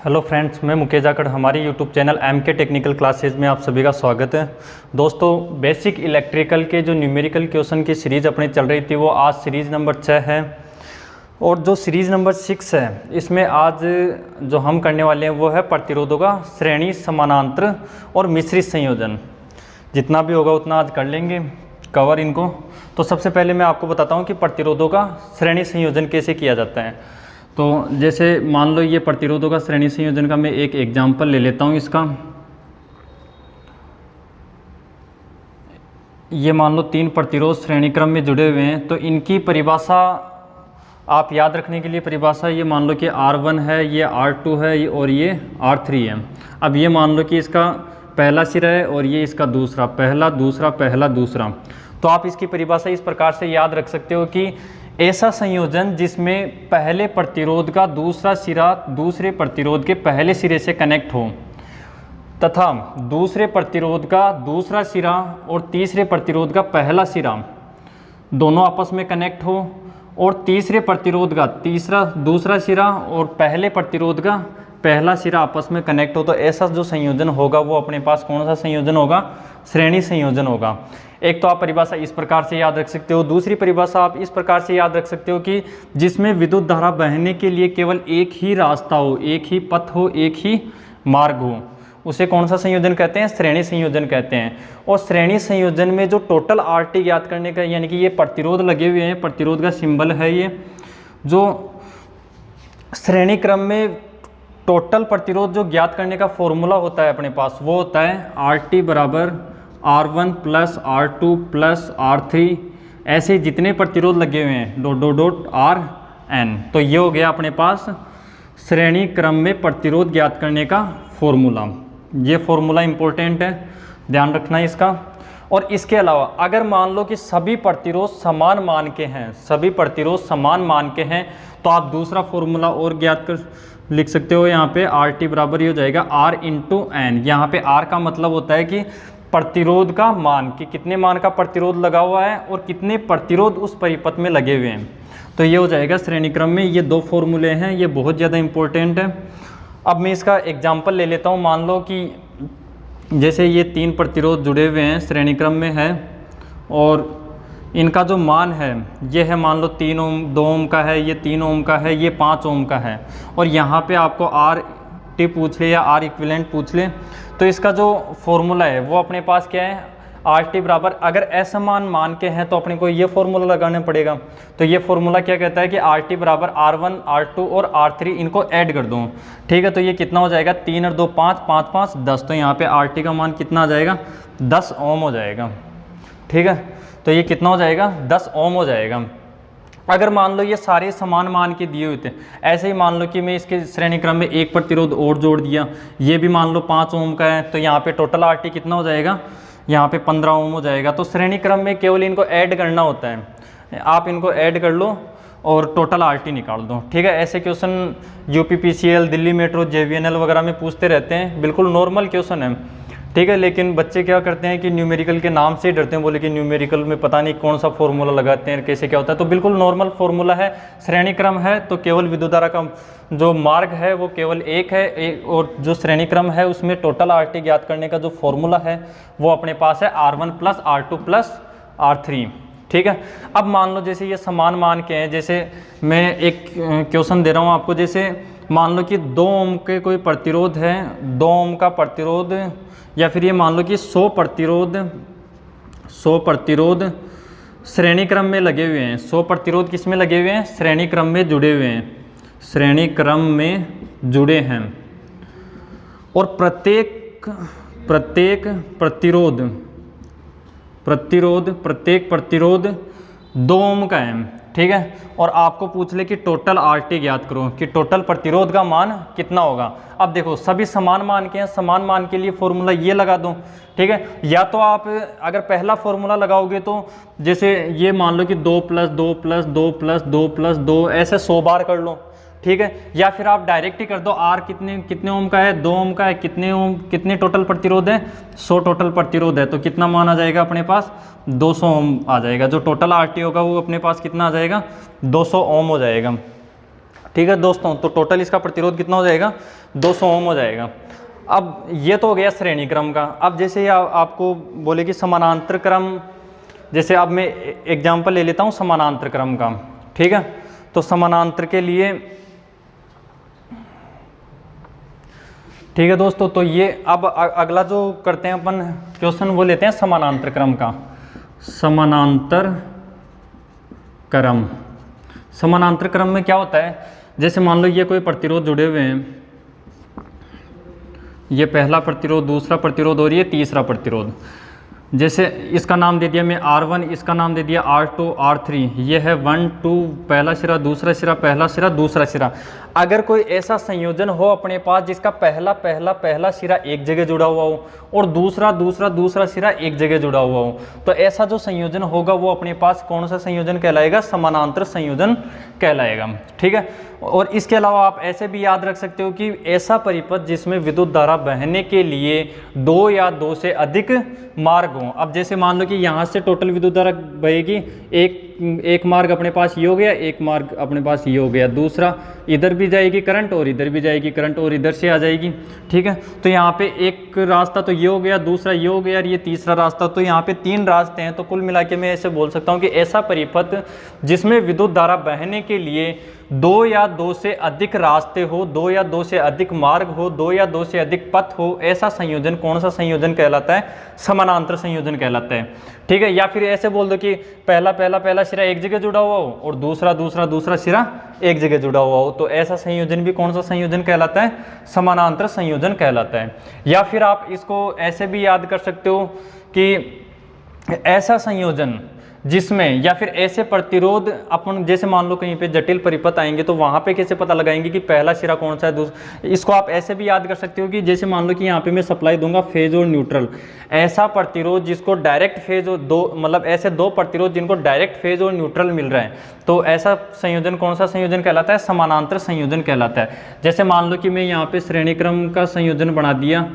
Hello friends, मैं मुकेश जाखड़। हमारी YouTube channel MK technical classes में आप सभी का स्वागत है। दोस्तों, बेसिक इलेक्ट्रिकल के जो न्यूमेरिकल क्वेश्चन की सीरीज़ अपनी चल रही थी वो आज सीरीज़ नंबर 6 है और जो सीरीज़ नंबर 6 है इसमें आज जो हम करने वाले हैं वो है प्रतिरोधों का श्रेणी, समानांतर और मिश्रित संयोजन। जितना भी होगा उतना आज कर लेंगे कवर इनको। तो सबसे पहले मैं आपको बताता हूँ कि प्रतिरोधों का श्रेणी संयोजन कैसे किया जाता है। तो जैसे मान लो ये प्रतिरोधों का श्रेणी संयोजन का मैं एक एग्जांपल ले लेता हूँ इसका। ये मान लो 3 प्रतिरोध श्रेणी क्रम में जुड़े हुए हैं, तो इनकी परिभाषा आप याद रखने के लिए परिभाषा ये मान लो कि R1 है, ये R2 है और ये R3 है। अब ये मान लो कि इसका पहला सिरा है और ये इसका दूसरा, पहला दूसरा पहला दूसरा। तो आप इसकी परिभाषा इस प्रकार से याद रख सकते हो कि ऐसा संयोजन जिसमें पहले प्रतिरोध का दूसरा सिरा दूसरे प्रतिरोध के पहले सिरे से कनेक्ट हो तथा दूसरे प्रतिरोध का दूसरा सिरा और तीसरे प्रतिरोध का पहला सिरा दोनों आपस में कनेक्ट हो और तीसरे प्रतिरोध का दूसरा सिरा और पहले प्रतिरोध का पहला सिरा आपस में कनेक्ट हो। तो ऐसा जो संयोजन होगा वो अपने पास कौन सा संयोजन होगा? श्रेणी संयोजन होगा। एक तो आप परिभाषा इस प्रकार से याद रख सकते हो। दूसरी परिभाषा आप इस प्रकार से याद रख सकते हो कि जिसमें विद्युत धारा बहने के लिए केवल एक ही रास्ता हो, एक ही पथ हो, एक ही मार्ग हो, उसे कौन सा संयोजन कहते हैं? श्रेणी संयोजन कहते हैं। और श्रेणी संयोजन में जो टोटल RT ज्ञात करने का, यानी कि ये प्रतिरोध लगे हुए हैं, प्रतिरोध का सिंबल है ये, जो श्रेणी क्रम में टोटल प्रतिरोध जो ज्ञात करने का फॉर्मूला होता है अपने पास वो होता है RT बराबर R1 plus R2 plus R3, ऐसे जितने प्रतिरोध लगे हुए हैं डॉट डॉट डॉट RN। तो ये हो गया अपने पास श्रेणी क्रम में प्रतिरोध ज्ञात करने का फॉर्मूला। ये फॉर्मूला इंपॉर्टेंट है, ध्यान रखना है इसका। और इसके अलावा अगर मान लो कि सभी प्रतिरोध समान मान के हैं, सभी प्रतिरोध समान मान के हैं, तो आप दूसरा फॉर्मूला और ज्ञात कर लिख सकते हो। यहाँ पे RT बराबर ही हो जाएगा R इंटू N। यहाँ पे R का मतलब होता है कि प्रतिरोध का मान, कि कितने मान का प्रतिरोध लगा हुआ है और कितने प्रतिरोध उस परिपथ में लगे हुए हैं। तो ये हो जाएगा श्रेणी क्रम में। ये 2 फॉर्मूले हैं, ये बहुत ज़्यादा इंपॉर्टेंट है। अब मैं इसका एग्जाम्पल ले लेता हूँ। मान लो कि जैसे ये 3 प्रतिरोध जुड़े हुए हैं, श्रेणी क्रम में है और इनका जो मान है ये है मान लो 3 ओम, 2 ओम का है, ये 3 ओम का है, ये 5 ओम का है। और यहाँ पे आपको RT पूछ ले या R इक्विवेलेंट पूछ ले, तो इसका जो फॉर्मूला है वो अपने पास क्या है? RT बराबर, अगर असमान मान के हैं तो अपने को ये फॉर्मूला लगाना पड़ेगा। तो ये फॉर्मूला क्या कहता है कि RT बराबर R1, R2 और R3, इनको ऐड कर दो। ठीक है, तो ये कितना हो जाएगा? 3 और 2 5, 5 5 10। तो यहाँ पे RT का मान कितना आ जाएगा? 10 ओम हो जाएगा। ठीक है, तो ये कितना हो जाएगा? 10 ओम हो जाएगा। अगर मान लो ये सारे समान मान के दिए हुए थे, ऐसे ही मान लो कि मैं इसके श्रेणी क्रम में एक प्रतिरोध और जोड़ दिया, ये भी मान लो 5 ओम का है, तो यहाँ पे टोटल RT कितना हो जाएगा? यहाँ पे 15 ओम हो जाएगा। तो श्रेणी क्रम में केवल इनको ऐड करना होता है, आप इनको ऐड कर लो और टोटल RT निकाल दो। ठीक है, ऐसे question UPPCL, Delhi metro, JVNL वगैरह में पूछते रहते हैं, बिल्कुल नॉर्मल क्वेश्चन है। ठीक है, लेकिन बच्चे क्या करते हैं कि न्यूमेरिकल के नाम से ही डरते हैं, बोले कि न्यूमेरिकल में पता नहीं कौन सा फॉर्मूला लगाते हैं, कैसे क्या होता है। तो बिल्कुल नॉर्मल फॉर्मूला है। श्रेणी क्रम है तो केवल विद्युत धारा का जो मार्ग है वो केवल एक है, और जो श्रेणी क्रम है उसमें टोटल RT ज्ञात करने का जो फॉर्मूला है वो अपने पास है R1 plus R2 plus R3। ठीक है, अब मान लो जैसे ये समान मान के हैं, जैसे मैं एक क्वेश्चन दे रहा हूँ आपको। जैसे मान लो कि 2 ओम के कोई प्रतिरोध है, 2 ओम का प्रतिरोध, या फिर ये मान लो कि 100 प्रतिरोध श्रेणी क्रम में लगे हुए हैं। 100 प्रतिरोध किस में लगे हुए हैं? श्रेणी क्रम में जुड़े हुए हैं, श्रेणी क्रम में जुड़े हैं। और प्रत्येक प्रतिरोध 2 ओम का है। ठीक है, और आपको पूछ ले कि टोटल RT ज्ञात करो, कि टोटल प्रतिरोध का मान कितना होगा। अब देखो सभी समान मान के हैं, समान मान के लिए फॉर्मूला ये लगा दो। ठीक है, या तो आप अगर पहला फॉर्मूला लगाओगे तो जैसे ये मान लो कि 2 प्लस 2 प्लस 2 प्लस 2 प्लस 2, ऐसे 100 बार कर लो। ठीक है, या फिर आप डायरेक्ट ही कर दो। R कितने ओम का है? 2 ओम का है। कितने टोटल प्रतिरोध है? 100 टोटल प्रतिरोध है। तो कितना मान आ जाएगा अपने पास? 200 ओम आ जाएगा। जो टोटल RT होगा वो अपने पास कितना आ जाएगा? 200 ओम हो जाएगा। ठीक है दोस्तों, तो टोटल इसका प्रतिरोध कितना हो जाएगा, 200 ओम हो जाएगा। अब ये तो हो गया श्रेणी क्रम का। अब जैसे आपको बोले कि समानांतर क्रम, जैसे अब मैं एग्जांपल ले लेता हूँ समानांतर क्रम का, ठीक है। तो समानांतर के लिए, ठीक है दोस्तों, तो ये अब अगला जो करते हैं अपन क्वेश्चन वो लेते हैं समानांतर क्रम का। समानांतर क्रम, समानांतर क्रम में क्या होता है, जैसे मान लो ये कोई प्रतिरोध जुड़े हुए हैं, ये पहला प्रतिरोध, दूसरा प्रतिरोध और ये तीसरा प्रतिरोध। जैसे इसका नाम दे दिया मैं R1, इसका नाम दे दिया R2, R3। ये है 1 2 पहला सिरा, दूसरा सिरा, पहला सिरा, दूसरा सिरा। अगर कोई ऐसा संयोजन हो अपने पास जिसका पहला सिरा एक जगह जुड़ा हुआ हो और दूसरा सिरा एक जगह जुड़ा हुआ हो, तो ऐसा जो संयोजन होगा वो अपने पास कौन सा संयोजन कहलाएगा, समानांतर संयोजन कहलाएगा, ठीक है। और इसके अलावा आप ऐसे भी याद रख सकते हो कि ऐसा परिपथ जिसमें विद्युत धारा बहने के लिए 2 या 2 से अधिक मार्ग हों। अब जैसे मान लो कि यहाँ से टोटल विद्युत धारा बहेगी, एक मार्ग अपने पास ये हो गया, एक मार्ग अपने पास ये हो गया, दूसरा इधर भी जाएगी करंट और इधर भी जाएगी करंट और इधर से आ जाएगी, ठीक है। तो यहाँ पे एक रास्ता तो ये हो गया, दूसरा ये हो गया और ये तीसरा रास्ता, तो यहाँ पे 3 रास्ते हैं। तो कुल मिला के मैं ऐसे बोल सकता हूँ कि ऐसा परिपथ जिसमें विद्युत धारा बहने के लिए 2 या 2 से अधिक रास्ते हो, 2 या 2 से अधिक मार्ग हो, 2 या 2 से अधिक पथ हो, ऐसा संयोजन कौन सा संयोजन कहलाता है, समानांतर संयोजन कहलाता है, ठीक है। या फिर ऐसे बोल दो कि पहला सिरा एक जगह जुड़ा हुआ हो और दूसरा सिरा एक जगह जुड़ा हुआ हो, तो ऐसा संयोजन भी कौन सा संयोजन कहलाता है, समानांतर संयोजन कहलाता है। या फिर आप इसको ऐसे भी याद कर सकते हो कि ऐसा संयोजन जिसमें, या फिर ऐसे प्रतिरोध, अपन जैसे मान लो कहीं पे जटिल परिपथ आएंगे तो वहाँ पे कैसे पता लगाएंगे कि पहला सिरा कौन सा है, इसको आप ऐसे भी याद कर सकते हो कि जैसे मान लो कि यहाँ पे मैं सप्लाई दूंगा फेज और न्यूट्रल, ऐसा प्रतिरोध जिसको डायरेक्ट फेज और मतलब ऐसे 2 प्रतिरोध जिनको डायरेक्ट फेज और न्यूट्रल मिल रहा है, तो ऐसा संयोजन कौन सा संयोजन कहलाता है, समानांतर संयोजन कहलाता है। जैसे मान लो कि मैं यहाँ पे श्रेणी क्रम का संयोजन बना दिया,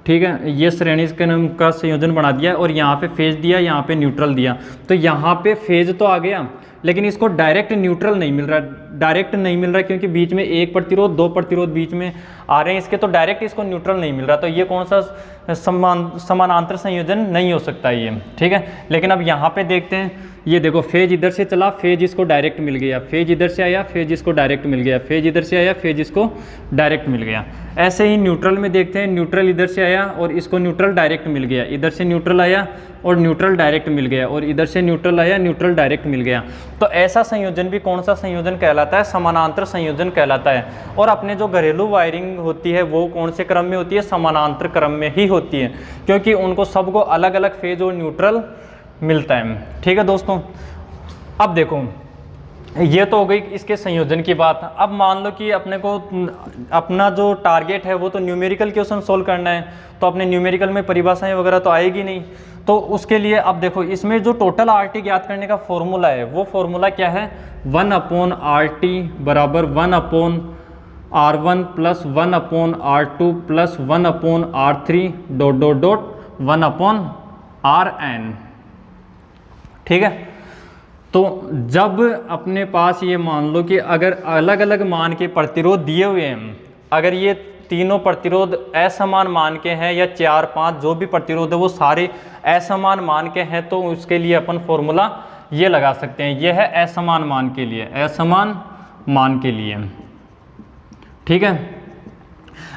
ठीक है, ये श्रेणी क्रम का संयोजन बना दिया और यहाँ पे फेज दिया, यहाँ पे न्यूट्रल दिया, तो यहाँ पे फेज तो आ गया लेकिन इसको डायरेक्ट न्यूट्रल नहीं मिल रहा, डायरेक्ट नहीं मिल रहा क्योंकि बीच में एक प्रतिरोध 2 प्रतिरोध बीच में आ रहे हैं इसके, तो डायरेक्ट इसको न्यूट्रल नहीं मिल रहा, तो ये कौन सा समानांतर संयोजन नहीं हो सकता ये, ठीक है। लेकिन अब यहाँ पे देखते हैं, ये देखो फेज इधर से चला, फेज इसको डायरेक्ट मिल गया, फेज इधर से आया, फेज इसको डायरेक्ट मिल गया, फेज इधर से आया, फेज इसको डायरेक्ट मिल गया। ऐसे ही न्यूट्रल में देखते हैं, न्यूट्रल इधर से आया और इसको न्यूट्रल डायरेक्ट मिल गया, इधर से न्यूट्रल आया और न्यूट्रल डायरेक्ट मिल गया, और इधर से न्यूट्रल आया, न्यूट्रल डायरेक्ट मिल गया। तो ऐसा संयोजन भी कौन सा संयोजन कहलाता है, समानांतर संयोजन कहलाता है। और अपने जो घरेलू वायरिंग होती है वो कौन से क्रम में होती है, समानांतर क्रम में ही होती है, क्योंकि उनको सबको अलग अलग फेज और न्यूट्रल मिलता है, ठीक है दोस्तों। अब देखो ये तो हो गई इसके संयोजन की बात। अब मान लो कि अपने को अपना जो टारगेट है वो तो न्यूमेरिकल क्वेश्चन सोल्व करना है, तो अपने न्यूमेरिकल में परिभाषाएं वगैरह तो आएगी नहीं, तो उसके लिए अब देखो इसमें जो टोटल RT ज्ञात करने का फॉर्मूला है वो फॉर्मूला क्या है, 1/RT बराबर 1/R1 plus 1/R2 plus 1/R3 ... 1/Rn, ठीक है। तो जब अपने पास ये मान लो कि अगर अलग अलग मान के प्रतिरोध दिए हुए हैं, अगर ये तीनों प्रतिरोध असमान मान के हैं या 4-5 जो भी प्रतिरोध है वो सारे असमान मान के हैं, तो उसके लिए अपन फॉर्मूला ये लगा सकते हैं, ये है असमान मान के लिए, असमान मान के लिए, ठीक है।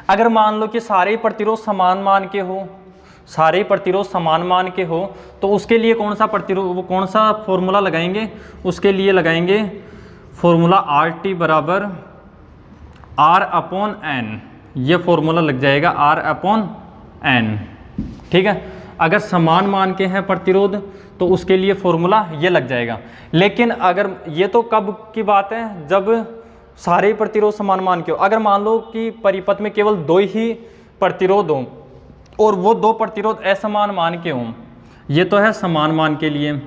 अगर मान लो कि सारे प्रतिरोध समान मान के हो, सारे प्रतिरोध समान मान के हो, तो उसके लिए कौन सा प्रतिरोध, वो कौन सा फॉर्मूला लगाएंगे, उसके लिए लगाएंगे फॉर्मूला RT बराबर R/N, ये फॉर्मूला लग जाएगा R/N, ठीक है। अगर समान मान के हैं प्रतिरोध तो उसके लिए फॉर्मूला ये लग जाएगा। लेकिन अगर ये तो कब की बात है, जब सारे प्रतिरोध समान मान के हो। अगर मान लो कि परिपथ में केवल 2 ही प्रतिरोध हों और वो 2 प्रतिरोध असमान मान के हों, ये तो है समान मान के लिए।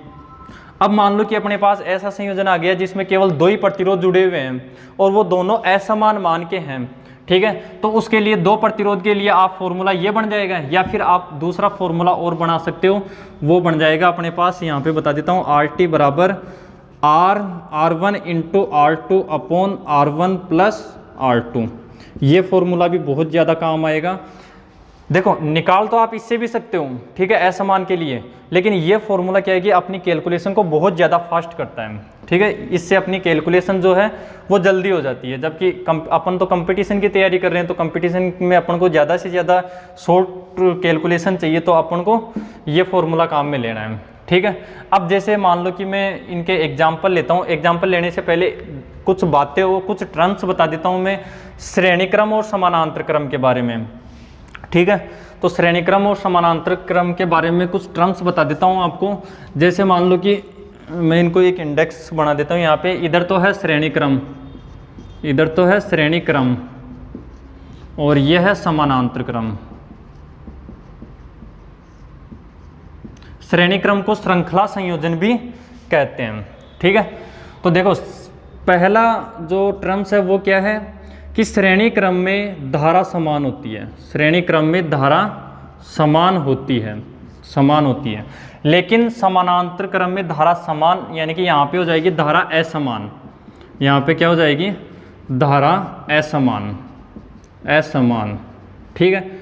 अब मान लो कि अपने पास ऐसा संयोजन आ गया जिसमें केवल 2 ही प्रतिरोध जुड़े हुए हैं और वो दोनों असमान मान के हैं, ठीक है। तो उसके लिए 2 प्रतिरोध के लिए आप फॉर्मूला ये बन जाएगा, या फिर आप दूसरा फॉर्मूला और बना सकते हो, वो बन जाएगा अपने पास, यहाँ पे बता देता हूँ, RT बराबर R1 into R2 upon R1 plus R2। ये फॉर्मूला भी बहुत ज़्यादा काम आएगा। देखो निकाल तो आप इससे भी सकते हो, ठीक है, असमान के लिए, लेकिन ये फॉर्मूला क्या है कि अपनी कैलकुलेशन को बहुत ज़्यादा फास्ट करता है, ठीक है। इससे अपनी कैलकुलेशन जो है वो जल्दी हो जाती है। जबकि अपन तो कंपटीशन की तैयारी कर रहे हैं, तो कंपटीशन में अपन को ज़्यादा से ज़्यादा शॉर्ट कैलकुलेशन चाहिए, तो अपन को ये फॉर्मूला काम में लेना है, ठीक है। अब जैसे मान लो कि मैं इनके एग्जाम्पल लेता हूँ। एग्जाम्पल लेने से पहले कुछ बातें और कुछ टर्म्स बता देता हूँ मैं श्रेणी क्रम और समानांतर क्रम के बारे में, ठीक है। तो श्रेणी क्रम और समानांतर क्रम के बारे में कुछ टर्म्स बता देता हूँ आपको। जैसे मान लो कि मैं इनको एक इंडेक्स बना देता हूँ यहाँ पे। इधर तो है श्रेणी क्रम, इधर तो है श्रेणी क्रम, और यह है समानांतर क्रम। श्रेणी क्रम को श्रृंखला संयोजन भी कहते हैं, ठीक है। तो देखो पहला जो टर्म्स है वो क्या है कि श्रेणी क्रम में धारा समान होती है। श्रेणी क्रम में धारा समान होती है, समान होती है, लेकिन समानांतर क्रम में धारा समान, यानी कि यहाँ पे हो जाएगी धारा असमान। यहाँ पे क्या हो जाएगी? धारा असमान, असमान, ठीक है।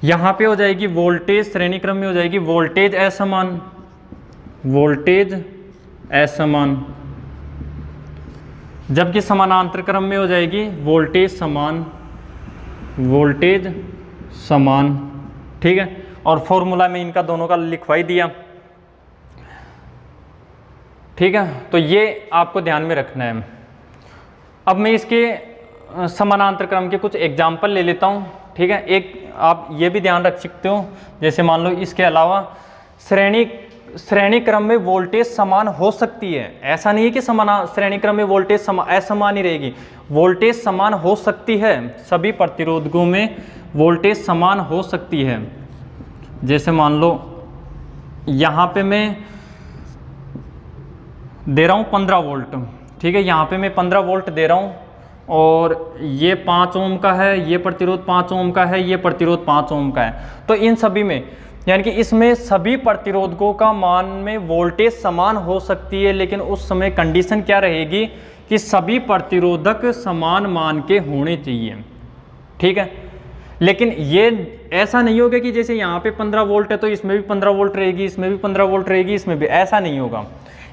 यहाँ पे हो जाएगी वोल्टेज, श्रेणी क्रम में हो जाएगी वोल्टेज असमान, वोल्टेज असमान, जबकि समानांतर क्रम में हो जाएगी वोल्टेज समान, वोल्टेज समान, ठीक है। और फॉर्मूला में इनका दोनों का लिखवाई दिया, ठीक है। तो ये आपको ध्यान में रखना है। अब मैं इसके समानांतर क्रम के कुछ एग्जाम्पल ले लेता हूँ, ठीक है। एक आप ये भी ध्यान रख सकते हो, जैसे मान लो इसके अलावा श्रेणी क्रम में वोल्टेज समान हो सकती है। ऐसा नहीं है कि श्रेणी क्रम में वोल्टेज असमान ही रहेगी, वोल्टेज समान हो सकती है। सभी प्रतिरोधकों में वोल्टेज समान हो सकती है। जैसे मान लो यहाँ पे मैं दे रहा हूँ 15 वोल्ट, ठीक है। यहाँ पे मैं 15 वोल्ट दे रहा हूँ, और ये 5 ओम का है, ये प्रतिरोध 5 ओम का है, ये प्रतिरोध 5 ओम का है। तो इन सभी में, यानी कि इसमें सभी प्रतिरोधकों का मान में वोल्टेज समान हो सकती है, लेकिन उस समय कंडीशन क्या रहेगी कि सभी प्रतिरोधक समान मान के होने चाहिए, ठीक है। लेकिन ये ऐसा नहीं होगा कि जैसे यहाँ पे 15 वोल्ट है तो इसमें भी 15 वोल्ट रहेगी, इसमें भी 15 वोल्ट रहेगी, इसमें भी, ऐसा नहीं होगा।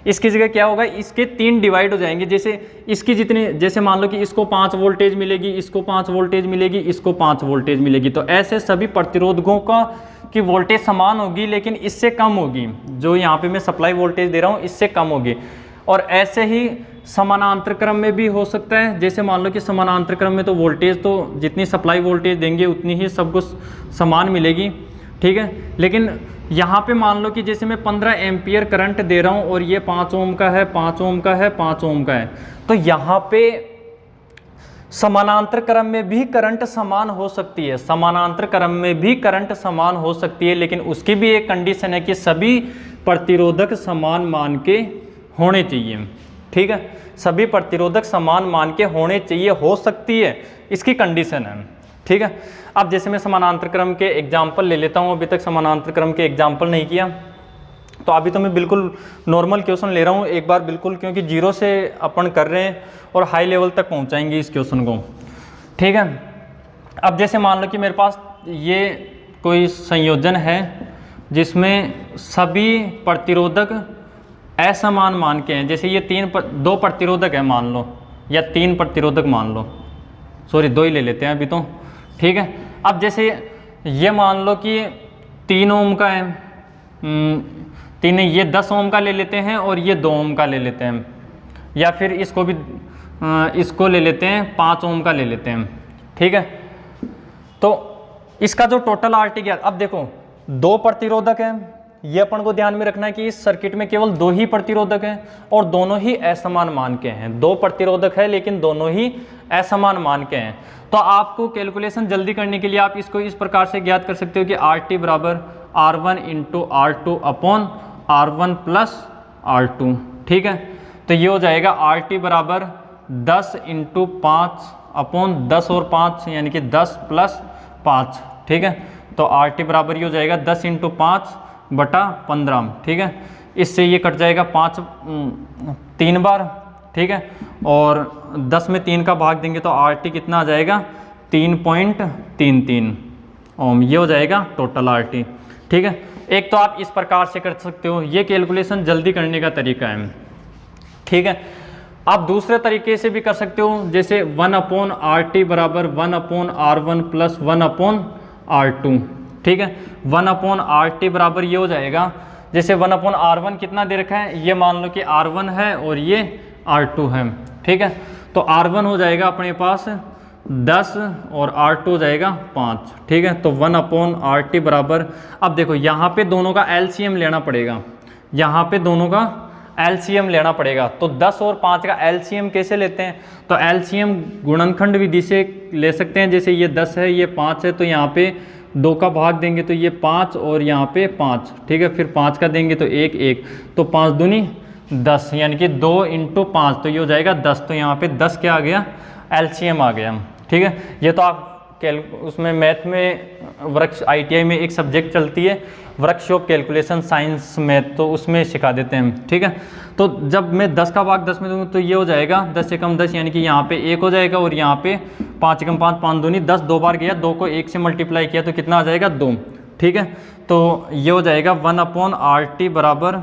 इसकी जगह क्या होगा, इसके 3 डिवाइड हो जाएंगे। जैसे इसकी जितनी, जैसे मान लो कि इसको 5 वोल्टेज मिलेगी, इसको 5 वोल्टेज मिलेगी, इसको 5 वोल्टेज मिलेगी, तो ऐसे सभी प्रतिरोधकों का की वोल्टेज समान होगी, लेकिन इससे कम होगी। जो यहाँ पे मैं सप्लाई वोल्टेज दे रहा हूँ इससे कम होगी। और ऐसे ही समानांतर क्रम में भी हो सकता है। जैसे मान लो कि समानांतर क्रम में तो वोल्टेज तो जितनी सप्लाई वोल्टेज देंगे उतनी ही सबको समान मिलेगी, ठीक है। लेकिन यहाँ पे मान लो कि जैसे मैं 15 एम्पियर करंट दे रहा हूँ और ये 5 ओम का है, 5 ओम का है, 5 ओम का है, तो यहाँ पे समानांतर क्रम में भी करंट समान हो सकती है, समानांतर क्रम में भी करंट समान हो सकती है, लेकिन उसकी भी एक कंडीशन है कि सभी प्रतिरोधक समान मान के होने चाहिए, ठीक है। सभी प्रतिरोधक समान मान के होने चाहिए, हो सकती है, इसकी कंडीशन है, ठीक है। अब जैसे मैं समानांतर क्रम के एग्जाम्पल ले लेता हूँ। अभी तक समानांतर क्रम के एग्जाम्पल नहीं किया, तो अभी तो मैं बिल्कुल नॉर्मल क्वेश्चन ले रहा हूँ एक बार, बिल्कुल, क्योंकि जीरो से अपन कर रहे हैं और हाई लेवल तक पहुँचाएंगे इस क्वेश्चन को, ठीक है। अब जैसे मान लो कि मेरे पास ये कोई संयोजन है जिसमें सभी प्रतिरोधक असमान मान के हैं। जैसे ये 2 प्रतिरोधक है मान लो, या 3 प्रतिरोधक मान लो, सॉरी 2 ही ले लेते हैं अभी तो, ठीक है। अब जैसे ये मान लो कि 3 ओम का है, ये 10 ओम का ले लेते हैं और ये 2 ओम का ले लेते हैं, या फिर इसको भी इसको ले लेते हैं, 5 ओम का ले लेते हैं, ठीक है। तो इसका जो टोटल आरटी गया, अब देखो 2 प्रतिरोधक हैं, ये अपन को ध्यान में रखना है कि इस सर्किट में केवल 2 ही प्रतिरोधक हैं और दोनों ही असमान मान के हैं। 2 प्रतिरोधक है लेकिन दोनों ही असमान मान के हैं। तो आपको कैलकुलेशन जल्दी करने के लिए आप इसको इस प्रकार से ज्ञात कर सकते हो कि RT बराबर R1 into R2 upon R1 plus R2, ठीक है। तो ये हो जाएगा RT बराबर 10 इंटू 5 अपॉन 10 और 5 यानी कि 10 प्लस 5, ठीक है। तो RT बराबर ये हो जाएगा 10 इंटू 5 बटा 15, ठीक है। इससे ये कट जाएगा 5 3 बार, ठीक है, और 10 में 3 का भाग देंगे तो RT कितना आ जाएगा 3.33 ओम, ये हो जाएगा टोटल RT, ठीक है। एक तो आप इस प्रकार से कर सकते हो, ये कैलकुलेशन जल्दी करने का तरीका है, ठीक है। आप दूसरे तरीके से भी कर सकते हो, जैसे 1/RT बराबर 1/R1 प्लस 1/R2, ठीक है। 1/RT बराबर ये हो जाएगा, जैसे 1/R1 कितना दे रखा है, ये मान लो कि R1 है और ये R2 है, ठीक है। तो R1 हो जाएगा अपने पास 10 और R2 हो जाएगा 5, ठीक है। तो 1/RT बराबर, अब देखो यहाँ पे दोनों का LCM लेना पड़ेगा, यहाँ पे दोनों का LCM लेना पड़ेगा। तो 10 और 5 का LCM कैसे लेते हैं, तो LCM गुणनखंड विधि से ले सकते हैं। जैसे ये 10 है, ये 5 है, तो यहाँ पे 2 का भाग देंगे तो ये 5 और यहाँ पे 5, ठीक है। फिर 5 का देंगे तो 1 1, तो 5 दूनी 10, यानी कि 2 × 5, तो ये हो जाएगा 10। तो यहाँ पे 10 क्या आ गया, LCM आ गया, ठीक है। ये तो आप उसमें मैथ में वृक्ष ITI में एक सब्जेक्ट चलती है वर्कशॉप कैलकुलेशन साइंस मैथ, तो उसमें सिखा देते हैं, ठीक है। तो जब मैं 10 का भाग 10 में दूँ तो ये हो जाएगा 10 से कम 10, यानी कि यहाँ पे 1 हो जाएगा, और यहाँ पे 5 कम 5, 5 दूनी 10, 2 बार गया, 2 को 1 से मल्टीप्लाई किया तो कितना आ जाएगा 2, ठीक है। तो ये हो जाएगा 1/RT बराबर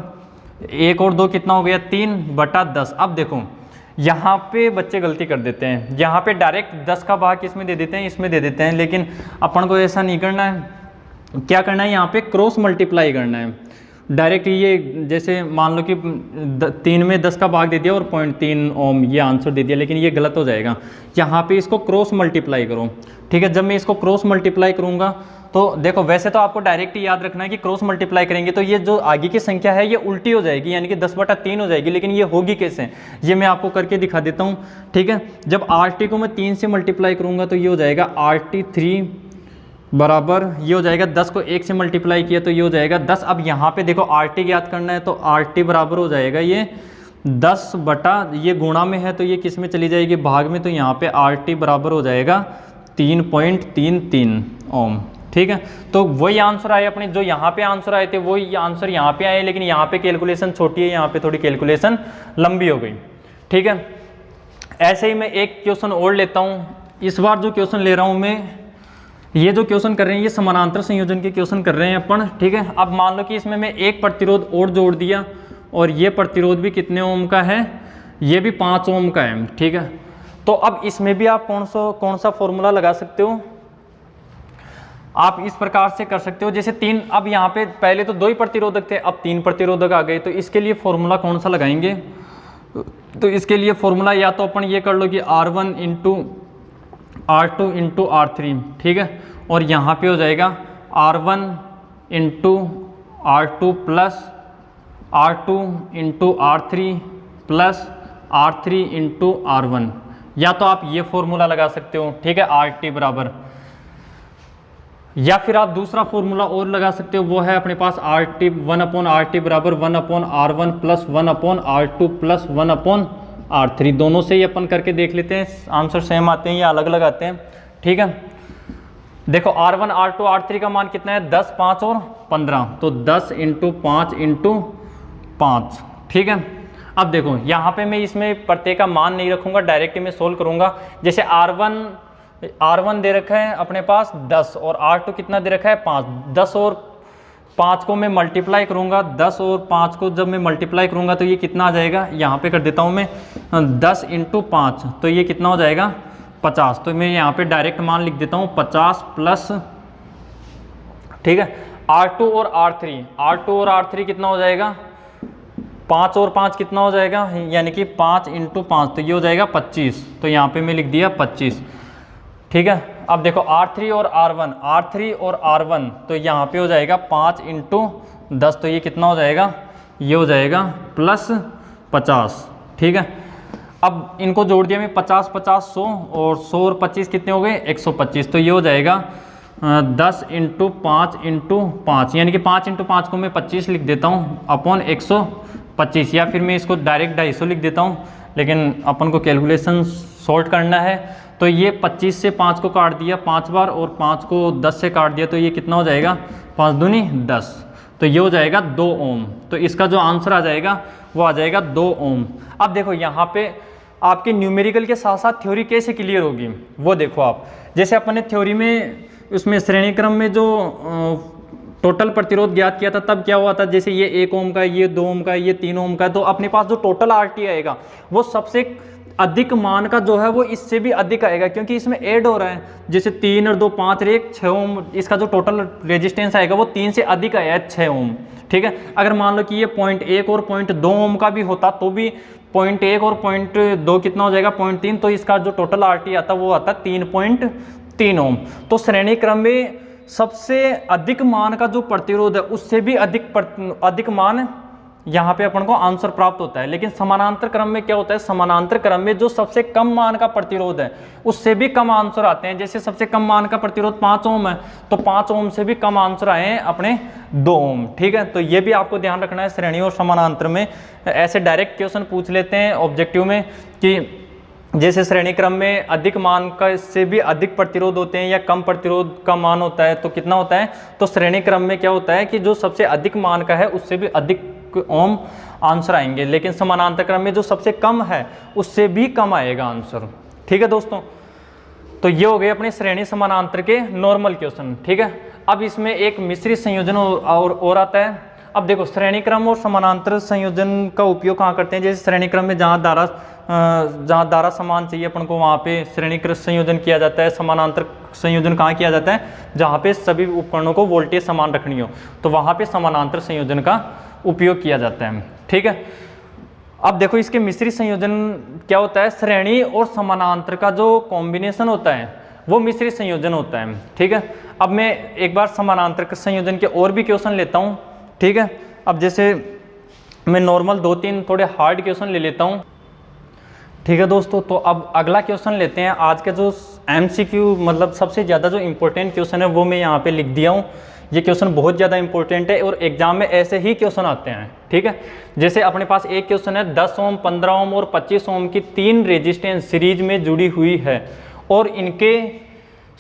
1 और 2 कितना हो गया 3/10। अब देखो यहाँ पे बच्चे गलती कर देते हैं, यहाँ पे डायरेक्ट 10 का भाग इसमें दे देते हैं, इसमें दे देते हैं, लेकिन अपन को ऐसा नहीं करना है। क्या करना है, यहाँ पे क्रॉस मल्टीप्लाई करना है डायरेक्ट। ये जैसे मान लो कि 3 में 10 का भाग दे दिया और 0.3 ओम ये आंसर दे दिया, लेकिन ये गलत हो जाएगा। यहाँ पे इसको क्रॉस मल्टीप्लाई करो, ठीक है। जब मैं इसको क्रॉस मल्टीप्लाई करूँगा तो देखो, वैसे तो आपको डायरेक्ट ही याद रखना है कि क्रॉस मल्टीप्लाई करेंगे तो ये जो आगे की संख्या है ये उल्टी हो जाएगी, यानी कि 10/3 हो जाएगी। लेकिन ये होगी कैसे, ये मैं आपको करके दिखा देता हूँ, ठीक है। जब RT को मैं 3 से मल्टीप्लाई करूँगा तो ये हो जाएगा RT3 बराबर, ये हो जाएगा 10 को 1 से मल्टीप्लाई किया तो ये हो जाएगा 10। अब यहाँ पे देखो RT ज्ञात करना है, तो RT बराबर हो जाएगा ये 10 बटा, ये गुणा में है तो ये किस में चली जाएगी, भाग में, तो यहाँ पे RT बराबर हो जाएगा 3.33 ओम, ठीक है। तो वही आंसर आए अपने, जो यहाँ पे आंसर आए थे वही आंसर यहाँ पे आए, लेकिन यहाँ पे कैलकुलेशन छोटी है, यहाँ पे थोड़ी कैलकुलेशन लंबी हो गई, ठीक है। ऐसे ही मैं एक क्वेश्चन और लेता हूँ। इस बार जो क्वेश्चन ले रहा हूँ मैं, ये जो क्वेश्चन कर रहे हैं ये समानांतर संयोजन के क्वेश्चन कर रहे हैं अपन, ठीक है। अब मान लो कि इसमें मैं एक प्रतिरोध और जोड़ दिया, और ये प्रतिरोध भी कितने ओम का है, ये भी 5 ओम का है, ठीक है। तो अब इसमें भी आप कौन सा फॉर्मूला लगा सकते हो, आप इस प्रकार से कर सकते हो। जैसे 3, अब यहाँ पे पहले तो 2 ही प्रतिरोधक थे, अब 3 प्रतिरोधक आ गए, तो इसके लिए फॉर्मूला कौन सा लगाएंगे, तो इसके लिए फॉर्मूला या तो अपन ये कर लो कि R1 × R2 × R3, ठीक है। और यहाँ पे हो जाएगा R1 × R2 plus R2 × R3 plus R3 × R1, या तो आप ये फॉर्मूला लगा सकते हो, ठीक है, RT बराबर। या फिर आप दूसरा फॉर्मूला और लगा सकते हो, वो है अपने पास RT 1/RT बराबर 1/R1 plus 1/R2 plus 1/R3। दोनों से ही अपन करके देख लेते हैं, आंसर सेम आते हैं या अलग अलग आते हैं, ठीक है। देखो R1 R2 R3 का मान कितना है, 10 5 और 15, तो 10 × 5 × 5, ठीक है। अब देखो यहाँ पे मैं इसमें प्रत्येक का मान नहीं रखूँगा, डायरेक्ट मैं सोल्व करूँगा। जैसे R1 दे रखा है अपने पास 10 और R2 कितना दे रखा है 5। 10 और 5 को मैं मल्टीप्लाई करूँगा, 10 और 5 को जब मैं मल्टीप्लाई करूँगा तो ये कितना आ जाएगा, यहाँ पे कर देता हूँ मैं 10 × 5, तो ये कितना हो जाएगा 50। तो मैं यहाँ पे डायरेक्ट मान लिख देता हूँ 50 प्लस, ठीक है, R2 और R3 कितना हो जाएगा, 5 और 5 कितना हो जाएगा, यानी कि 5 × 5, तो ये हो जाएगा 25। तो यहाँ पे मैं लिख दिया 25, ठीक है। अब देखो R3 और R1, तो यहाँ पे हो जाएगा 5 × 10, तो ये कितना हो जाएगा, ये हो जाएगा प्लस 50, ठीक है। अब इनको जोड़ दिया मैं 50 50 100, और 100 और 25 कितने हो गए 125, तो ये हो जाएगा 10 × 5 × 5, यानी कि 5 × 5 को मैं 25 लिख देता हूँ अपॉन 125, या फिर मैं इसको डायरेक्ट 250 लिख देता हूँ, लेकिन अपन को कैलकुलेशन सॉर्ट करना है। तो ये 25 से 5 को काट दिया 5 बार, और 5 को 10 से काट दिया, तो ये कितना हो जाएगा 5 दूनी 10, तो ये हो जाएगा 2 ओम। तो इसका जो आंसर आ जाएगा वो आ जाएगा 2 ओम। अब देखो यहाँ पे आपके न्यूमेरिकल के साथ साथ थ्योरी कैसे क्लियर होगी वो देखो आप। जैसे अपने थ्योरी में उसमें श्रेणी क्रम में जो टोटल प्रतिरोध ज्ञात किया था तब क्या हुआ था, जैसे ये 1 ओम का, ये 2 ओम का, ये 3 ओम का, तो अपने पास जो टोटल RT आएगा वो सबसे अधिक मान का जो है वो इससे भी अधिक आएगा, क्योंकि इसमें ऐड हो रहा है। जैसे 3 और 2 5 और 1 6 ओम, इसका जो टोटल रेजिस्टेंस आएगा वो 3 से अधिक आया है 6 ओम। ठीक है, अगर मान लो कि ये 0.1 और 0.2 ओम का भी होता तो भी 0.1 और 0.2 कितना हो जाएगा 0.3, तो इसका जो टोटल RT आता वो आता 3.3 ओम। तो श्रेणी क्रम में सबसे अधिक मान का जो प्रतिरोध है उससे भी अधिक मान यहाँ पे अपन को आंसर प्राप्त होता है। लेकिन समानांतर क्रम में क्या होता है, समानांतर क्रम में जो सबसे कम मान का प्रतिरोध है उससे भी कम आंसर आते हैं। जैसे सबसे कम मान का प्रतिरोध 5 ओम है तो 5 ओम से भी कम आंसर आए हैं अपने 2 ओम। ठीक है, तो ये भी आपको ध्यान रखना है। श्रेणी और समानांतर में ऐसे डायरेक्ट क्वेश्चन पूछ लेते हैं ऑब्जेक्टिव में कि जैसे श्रेणी क्रम में अधिक मान का इससे भी अधिक प्रतिरोध होते हैं या कम प्रतिरोध का मान होता है तो कितना होता है, तो श्रेणी क्रम में क्या होता है कि जो सबसे अधिक मान का है उससे भी अधिक ओम आंसर आएंगे, लेकिन समानांतर क्रम में जो सबसे कम है उससे भी कम आएगा आंसर। ठीक है दोस्तों, तो ये हो गए अपने श्रेणी समानांतर के नॉर्मल क्वेश्चन। ठीक है, अब इसमें एक मिश्रित संयोजन और आता है। अब देखो श्रेणी क्रम और समानांतर संयोजन का उपयोग कहाँ करते हैं, जैसे श्रेणी क्रम में जहाँ धारा समान चाहिए अपन को वहाँ पे श्रेणी क्रम संयोजन किया जाता है। समानांतर संयोजन कहाँ किया जाता है, जहाँ पे सभी उपकरणों को वोल्टेज समान रखनी हो तो वहाँ पे समानांतर संयोजन का उपयोग किया जाता है। ठीक है, अब देखो इसके मिश्रित संयोजन क्या होता है, श्रेणी और समानांतर का जो कॉम्बिनेशन होता है वो मिश्रित संयोजन होता है। ठीक है, अब मैं एक बार समानांतर संयोजन के और भी क्वेश्चन लेता हूँ। ठीक है, अब जैसे मैं नॉर्मल 2-3 थोड़े हार्ड क्वेश्चन ले लेता हूँ। ठीक है दोस्तों, तो अब अगला क्वेश्चन लेते हैं। आज का जो MCQ मतलब सबसे ज़्यादा जो इम्पोर्टेंट क्वेश्चन है वो मैं यहाँ पे लिख दिया हूँ। ये क्वेश्चन बहुत ज़्यादा इंपॉर्टेंट है और एग्जाम में ऐसे ही क्वेश्चन आते हैं। ठीक है, जैसे अपने पास एक क्वेश्चन है 10 ओम, 15 ओम और 25 ओम की 3 रेजिस्टेंस सीरीज में जुड़ी हुई है और इनके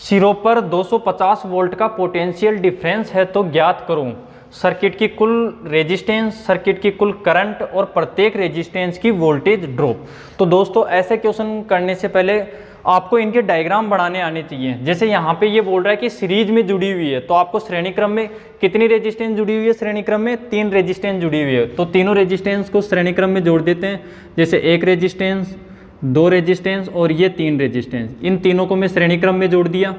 सिरों पर 250 वोल्ट का पोटेंशियल डिफरेंस है, तो ज्ञात करूँ सर्किट की कुल रेजिस्टेंस, सर्किट की कुल करंट और प्रत्येक रेजिस्टेंस की वोल्टेज ड्रॉप। तो दोस्तों ऐसे क्वेश्चन करने से पहले आपको इनके डायग्राम बनाने आने चाहिए। जैसे यहाँ पे ये बोल रहा है कि सीरीज में जुड़ी हुई है, तो आपको श्रेणी क्रम में कितनी रेजिस्टेंस जुड़ी हुई है, श्रेणी क्रम में 3 रेजिस्टेंस जुड़ी हुई है, तो तीनों रेजिस्टेंस को श्रेणी क्रम में जोड़ देते हैं। जैसे 1 रेजिस्टेंस, 2 रेजिस्टेंस और ये 3 रेजिस्टेंस, इन तीनों को मैं श्रेणी क्रम में जोड़ दिया।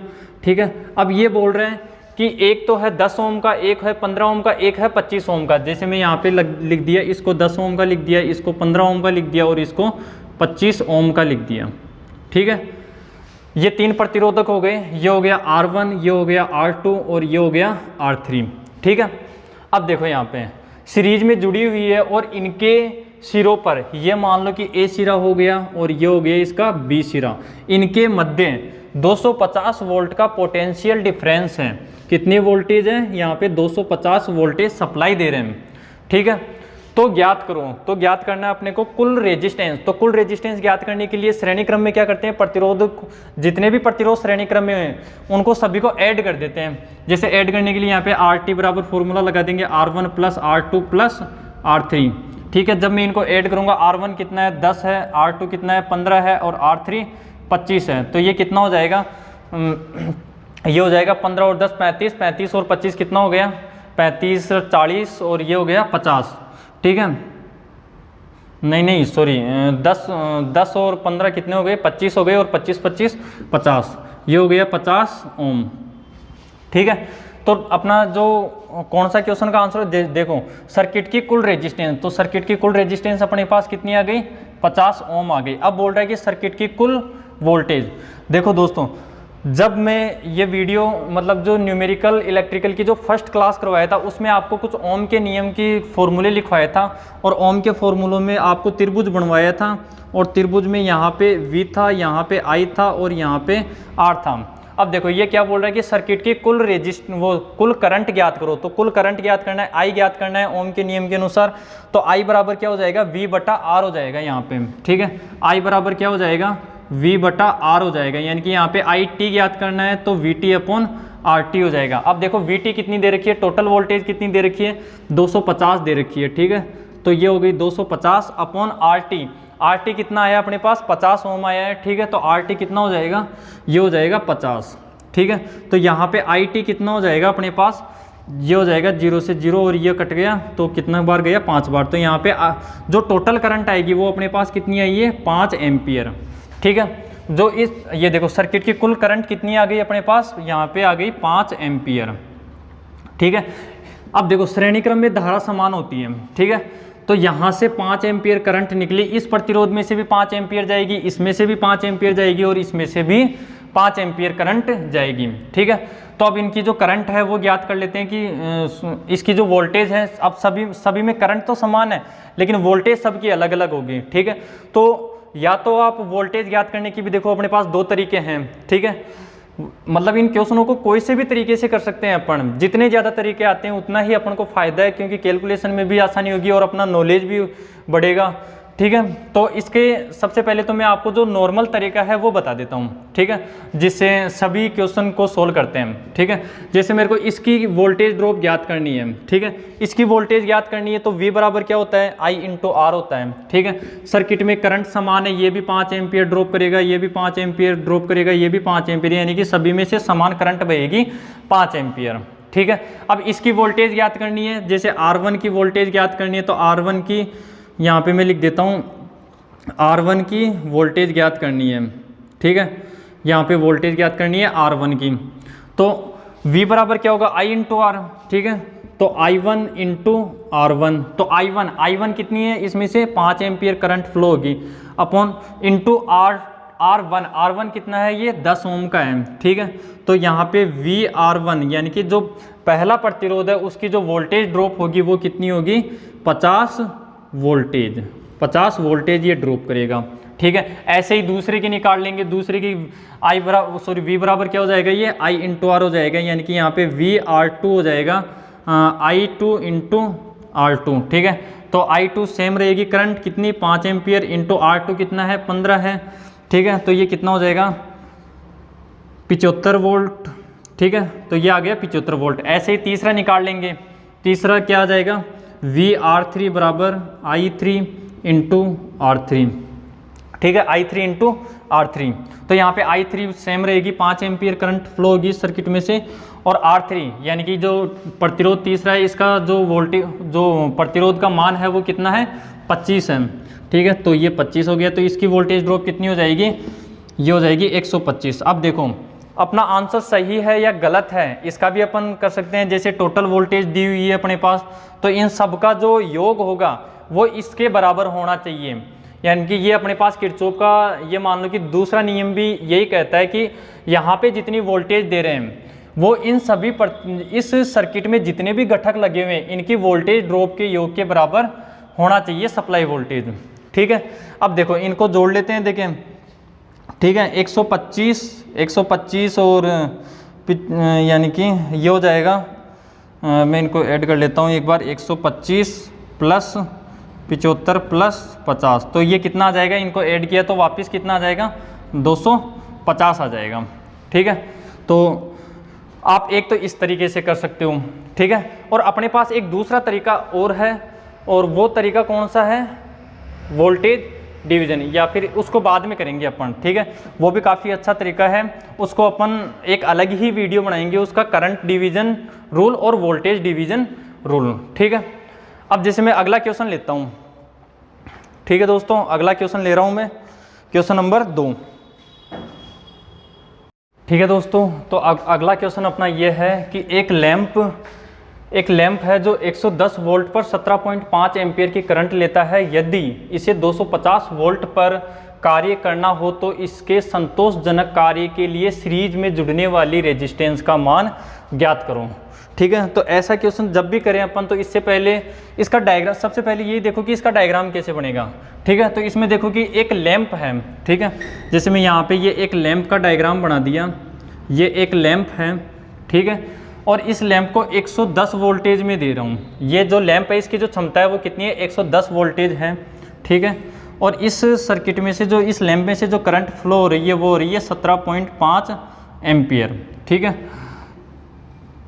ठीक है, अब ये बोल रहे हैं कि एक तो है 10 ओम का, एक है 15 ओम का, एक है 25 ओम का। जैसे मैं यहाँ पे लिख दिया, इसको 10 ओम का लिख दिया, इसको 15 ओम का लिख दिया और इसको 25 ओम का लिख दिया। ठीक है, ये 3 प्रतिरोधक हो गए, ये हो गया R1, ये हो गया R2 और ये हो गया R3। ठीक है, अब देखो यहाँ पे सीरीज में जुड़ी हुई है और इनके सिरों पर ये मान लो कि A सिरा हो गया और ये हो गया इसका B सिरा, इनके मध्य 250 वोल्ट का पोटेंशियल डिफरेंस है। कितनी वोल्टेज है यहाँ पे, 250 वोल्टेज सप्लाई दे रहे हैं। ठीक है, तो ज्ञात करो, तो ज्ञात करना है अपने को कुल रेजिस्टेंस। तो कुल रेजिस्टेंस ज्ञात करने के लिए श्रेणी क्रम में क्या करते हैं, प्रतिरोध, जितने भी प्रतिरोध श्रेणी क्रम में हैं उनको सभी को ऐड कर देते हैं। जैसे ऐड करने के लिए यहाँ पे RT बराबर फॉर्मूला लगा देंगे R1 plus R2 plus R3। ठीक है, जब मैं इनको ऐड करूँगा R1 कितना है 10 है, R2 कितना है 15 है और R3 25 है, तो ये कितना हो जाएगा, ये हो जाएगा 15 और 10 35, 35 और 25 कितना हो गया 35 और 40 और ये हो गया 50। ठीक है, नहीं सॉरी 10 और 15 कितने हो गए 25 हो गए और 25 25 50, ये हो गया 50 ओम। ठीक है, तो अपना जो कौन सा क्वेश्चन का आंसर देखो, सर्किट की कुल रेजिस्टेंस, तो सर्किट की कुल रेजिस्टेंस अपने पास कितनी आ गई 50 ओम आ गई। अब बोल रहा है कि सर्किट की कुल वोल्टेज। देखो दोस्तों, जब मैं ये वीडियो मतलब जो न्यूमेरिकल इलेक्ट्रिकल की जो फर्स्ट क्लास करवाया था उसमें आपको कुछ ओम के नियम की फॉर्मूले लिखवाया था और ओम के फॉर्मूलों में आपको त्रिभुज बनवाया था और त्रिभुज में यहाँ पे V था, यहाँ पे I था और यहाँ पे R था। अब देखो ये क्या बोल रहा है कि सर्किट की कुल कुल करंट ज्ञात करो। तो कुल करंट ज्ञात करना है, I ज्ञात करना है ओम के नियम के अनुसार। तो I बराबर क्या हो जाएगा V/R हो जाएगा यहाँ पे। ठीक है, I बराबर क्या हो जाएगा V/R हो जाएगा, यानी कि यहाँ पे IT ज्ञात करना है तो VT/R RT हो जाएगा। अब देखो VT कितनी दे रखी है, टोटल वोल्टेज कितनी दे रखी है, 250 दे रखी है, ठीक है। तो ये हो गई 250 अपॉन RT। RT कितना आया अपने पास, 50 ओम आया है, ठीक है। तो RT कितना हो जाएगा, ये हो जाएगा 50, ठीक है। तो यहाँ पे IT कितना हो जाएगा अपने पास, ये हो जाएगा 0 से 0 और ये कट गया तो कितना बार गया, 5 बार। तो यहाँ पे जो टोटल करंट आएगी वो अपने पास कितनी आई है, 5 एम्पियर, ठीक है। जो इस ये देखो सर्किट की कुल करंट कितनी आ गई अपने पास, यहाँ पे आ गई 5 एम्पियर, ठीक है। अब देखो श्रेणी क्रम में धारा समान होती है, ठीक है। तो यहाँ से 5 एम्पियर करंट निकली, इस प्रतिरोध में से भी 5 एम्पियर जाएगी, इसमें से भी 5 एम्पियर जाएगी और इसमें से भी 5 एम्पियर करंट जाएगी, ठीक है। तो अब इनकी जो करंट है वो ज्ञात कर लेते हैं कि इसकी जो वोल्टेज है, अब सभी में करंट तो समान है लेकिन वोल्टेज सबकी अलग अलग होगी, ठीक है। तो या तो आप वोल्टेज ज्ञात करने की भी देखो अपने पास 2 तरीके हैं, ठीक है। मतलब इन क्वेश्चनों को कोई से भी तरीके से कर सकते हैं अपन, जितने ज़्यादा तरीके आते हैं उतना ही अपन को फ़ायदा है, क्योंकि कैलकुलेशन में भी आसानी होगी और अपना नॉलेज भी बढ़ेगा, ठीक है। तो इसके सबसे पहले तो मैं आपको जो नॉर्मल तरीका है वो बता देता हूँ, ठीक है, जिससे सभी क्वेश्चन को सोल्व करते हैं, ठीक है। जैसे मेरे को इसकी वोल्टेज ड्रॉप ज्ञात करनी है, ठीक है। इसकी वोल्टेज ज्ञात करनी है तो V बराबर क्या होता है, I इंटू R होता है, ठीक है। सर्किट में करंट समान है, ये भी 5 एम्पियर ड्रॉप करेगा, ये भी 5 एम्पियर ड्रॉप करेगा, ये भी 5 एम्पियर, यानी कि सभी में से समान करंट बहेगी 5 एम्पियर, ठीक है। अब इसकी वोल्टेज ज्ञात करनी है, जैसे R1 की वोल्टेज ज्ञात करनी है तो R1 की यहाँ पे मैं लिख देता हूँ, R1 की वोल्टेज ज्ञात करनी है, ठीक है। यहाँ पे वोल्टेज ज्ञात करनी है R1 की, तो V बराबर क्या होगा, I इंटू R, ठीक है। तो I1 इंटू R1, तो I1 कितनी है, इसमें से 5 एम्पियर करंट फ्लो होगी, अपॉन इंटू R1 कितना है, ये 10 ओम का है, ठीक है। तो यहाँ पे VR1 यानी कि जो पहला प्रतिरोध है उसकी जो वोल्टेज ड्रॉप होगी वो कितनी होगी, 50 वोल्टेज ये ड्रॉप करेगा, ठीक है। ऐसे ही दूसरे की निकाल लेंगे, दूसरे की V बराबर क्या हो जाएगा, ये I इंटू R हो जाएगा, यानी कि यहाँ पे VR2 हो जाएगा I2 इंटू R2, ठीक है। तो I2 सेम रहेगी, करंट कितनी 5 एम्पियर इंटू R2 कितना है 15 है, ठीक है। तो ये कितना हो जाएगा 75 वोल्ट, ठीक है। तो ये आ गया 75 वोल्ट। ऐसे ही तीसरा निकाल लेंगे, तीसरा क्या आ जाएगा, VR3 बराबर I3 इंटू R3, ठीक है, I3 इंटू R3। तो यहाँ पे I3 सेम रहेगी, 5 एम्पियर करंट फ्लो होगी सर्किट में से, और R3 यानी कि जो प्रतिरोध तीसरा है इसका जो वोल्टेज जो प्रतिरोध का मान है वो कितना है 25 है, ठीक है। तो ये 25 हो गया, तो इसकी वोल्टेज ड्रॉप कितनी हो जाएगी, ये हो जाएगी 125। अब देखो अपना आंसर सही है या गलत है इसका भी अपन कर सकते हैं। जैसे टोटल वोल्टेज दी हुई है अपने पास, तो इन सब का जो योग होगा वो इसके बराबर होना चाहिए, यानी कि ये अपने पास किरचॉफ का ये मान लो कि दूसरा नियम भी यही कहता है कि यहाँ पे जितनी वोल्टेज दे रहे हैं वो इन सभी इस सर्किट में जितने भी घटक लगे हुए हैं इनकी वोल्टेज ड्रॉप के योग के बराबर होना चाहिए सप्लाई वोल्टेज, ठीक है। अब देखो इनको जोड़ लेते हैं, देखें, ठीक है। 125 और यानी कि ये हो जाएगा, मैं इनको ऐड कर लेता हूँ एक बार, 125 प्लस 75 प्लस 50, तो ये कितना आ जाएगा, इनको ऐड किया तो वापस कितना आ जाएगा 250 आ जाएगा, ठीक है। तो आप एक तो इस तरीके से कर सकते हो, ठीक है। और अपने पास एक दूसरा तरीका और है, और वो तरीका कौन सा है, वोल्टेज डिवीजन, या फिर उसको बाद में करेंगे अपन, ठीक है। वो भी काफ़ी अच्छा तरीका है, उसको अपन एक अलग ही वीडियो बनाएंगे, उसका करंट डिवीजन रूल और वोल्टेज डिवीजन रूल, ठीक है। अब जैसे मैं अगला क्वेश्चन लेता हूँ, ठीक है दोस्तों, अगला क्वेश्चन ले रहा हूँ मैं, क्वेश्चन नंबर 2, ठीक है दोस्तों। तो अगला क्वेश्चन अपना ये है कि एक लैंप है जो 110 वोल्ट पर 17.5 एम्पियर की करंट लेता है, यदि इसे 250 वोल्ट पर कार्य करना हो तो इसके संतोषजनक कार्य के लिए सीरीज में जुड़ने वाली रेजिस्टेंस का मान ज्ञात करो, ठीक है। तो ऐसा क्वेश्चन जब भी करें अपन तो इससे पहले इसका डायग्राम, सबसे पहले ये देखो कि इसका डायग्राम कैसे बनेगा, ठीक है। तो इसमें देखो कि एक लैंप है, ठीक है। जैसे मैं यहाँ पे ये एक लैंप का डायग्राम बना दिया, ये एक लैंप है, ठीक है। और इस लैंप को 110 वोल्टेज में दे रहा हूँ, ये जो लैंप है इसकी जो क्षमता है वो कितनी है 110 वोल्टेज है, ठीक है। और इस सर्किट में से जो इस लैंप में से जो करंट फ्लो हो रही है वो हो रही है 17.5 एम्पियर, ठीक है।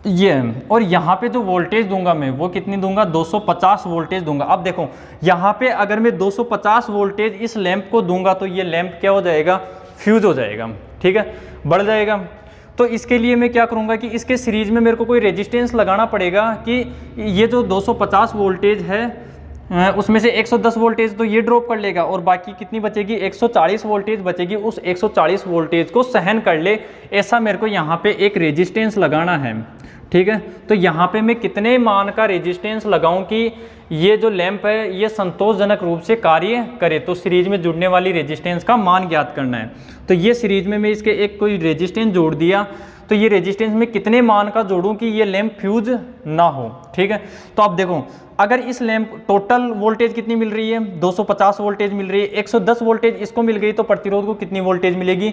ये और यहाँ पे जो वोल्टेज दूंगा मैं वो कितनी दूंगा, 250 वोल्टेज दूंगा। अब देखो यहाँ पे अगर मैं 250 वोल्टेज इस लैंप को दूंगा तो ये लैंप क्या हो जाएगा, फ्यूज हो जाएगा, ठीक है, बढ़ जाएगा। तो इसके लिए मैं क्या करूँगा कि इसके सीरीज में मेरे को कोई रेजिस्टेंस लगाना पड़ेगा कि ये जो 250 वोल्टेज है उसमें से 110 वोल्टेज तो ये ड्रॉप कर लेगा और बाकी कितनी बचेगी, 140 वोल्टेज बचेगी। उस 140 वोल्टेज को सहन कर ले ऐसा मेरे को यहाँ पे एक रेजिस्टेंस लगाना है, ठीक है। तो यहाँ पे मैं कितने मान का रेजिस्टेंस लगाऊं कि ये जो लैंप है ये संतोषजनक रूप से कार्य करे। तो सीरीज में जुड़ने वाली रेजिस्टेंस का मान ज्ञात करना है। तो ये सीरीज में मैं इसके एक कोई रेजिस्टेंस जोड़ दिया, तो ये रेजिस्टेंस में कितने मान का जोड़ूं कि ये लैंप फ्यूज ना हो, ठीक है। तो अब देखो अगर इस लैंप टोटल वोल्टेज कितनी मिल रही है, 250 वोल्टेज मिल रही है, 110 वोल्टेज इसको मिल गई तो प्रतिरोध को कितनी वोल्टेज मिलेगी,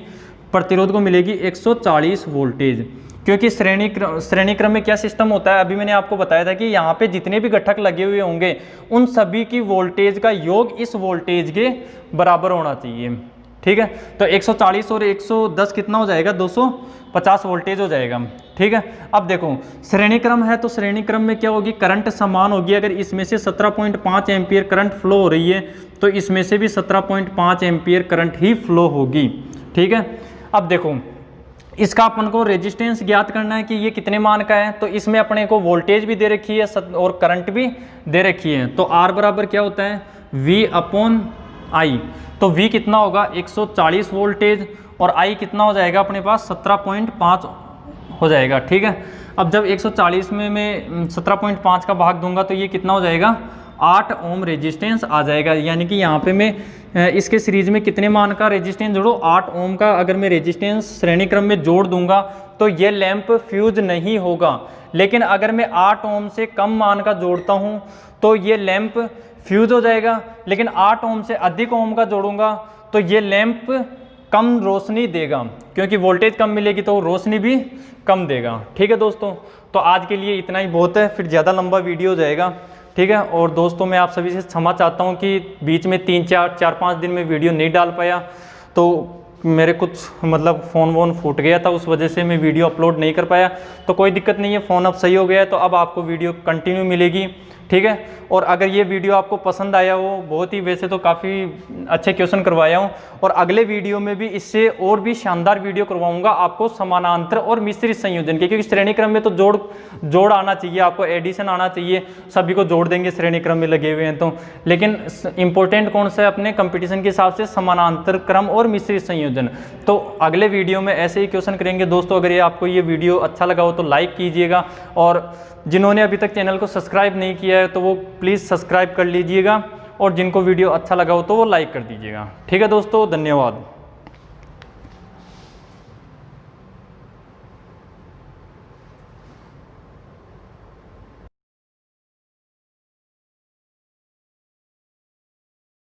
प्रतिरोध को मिलेगी 140 वोल्टेज। क्योंकि श्रेणी क्रम में क्या सिस्टम होता है, अभी मैंने आपको बताया था कि यहाँ पे जितने भी घटक लगे हुए होंगे उन सभी की वोल्टेज का योग इस वोल्टेज के बराबर होना चाहिए, ठीक है। तो 140 और 110 कितना हो जाएगा, 250 वोल्टेज हो जाएगा, ठीक है। अब देखो श्रेणी क्रम है तो श्रेणी क्रम में क्या होगी, करंट समान होगी। अगर इसमें से 17.5 एम्पियर करंट फ्लो हो रही है तो इसमें से भी 17.5 एम्पियर करंट ही फ्लो होगी, ठीक है। अब देखो इसका अपन को रेजिस्टेंस ज्ञात करना है कि ये कितने मान का है। तो इसमें अपने को वोल्टेज भी दे रखी है और करंट भी दे रखी है। तो R बराबर क्या होता है, V/I। तो V कितना होगा, 140 वोल्टेज और I कितना हो जाएगा अपने पास 17.5 हो जाएगा, ठीक है। अब जब 140 में मैं 17.5 का भाग दूंगा तो ये कितना हो जाएगा, 8 ओम रेजिस्टेंस आ जाएगा। यानी कि यहाँ पे मैं इसके सीरीज में कितने मान का रेजिस्टेंस जोड़ो, 8 ओम का अगर मैं रेजिस्टेंस श्रेणी क्रम में जोड़ दूंगा तो ये लैंप फ्यूज नहीं होगा। लेकिन अगर मैं 8 ओम से कम मान का जोड़ता हूँ तो ये लैंप फ्यूज हो जाएगा। लेकिन 8 ओम से अधिक ओम का जोड़ूंगा तो ये लैंप कम रोशनी देगा, क्योंकि वोल्टेज कम मिलेगी तो रोशनी भी कम देगा, ठीक है दोस्तों। तो आज के लिए इतना ही बहुत है, फिर ज़्यादा लंबा वीडियो हो जाएगा, ठीक है। और दोस्तों मैं आप सभी से क्षमा चाहता हूँ कि बीच में 4-5 दिन में वीडियो नहीं डाल पाया, तो मेरे कुछ मतलब फ़ोन वोन फूट गया था, उस वजह से मैं वीडियो अपलोड नहीं कर पाया। तो कोई दिक्कत नहीं है, फ़ोन अब सही हो गया है तो अब आपको वीडियो कंटिन्यू मिलेगी, ठीक है। और अगर ये वीडियो आपको पसंद आया हो, बहुत ही वैसे तो काफ़ी अच्छे क्वेश्चन करवाया हूँ, और अगले वीडियो में भी इससे और भी शानदार वीडियो करवाऊंगा आपको समानांतर और मिश्रित संयोजन के। क्योंकि श्रेणी क्रम में तो जोड़ आना चाहिए, आपको एडिशन आना चाहिए, सभी को जोड़ देंगे श्रेणी क्रम में लगे हुए हैं तो। लेकिन इंपॉर्टेंट कौन सा है अपने कंपटीशन के हिसाब से, समानांतर क्रम और मिश्रित संयोजन। तो अगले वीडियो में ऐसे ही क्वेश्चन करेंगे दोस्तों। अगर ये आपको ये वीडियो अच्छा लगा हो तो लाइक कीजिएगा, और जिन्होंने अभी तक चैनल को सब्सक्राइब नहीं किया है तो वो प्लीज़ सब्सक्राइब कर लीजिएगा, और जिनको वीडियो अच्छा लगा हो तो वो लाइक कर दीजिएगा, ठीक है दोस्तों। धन्यवाद।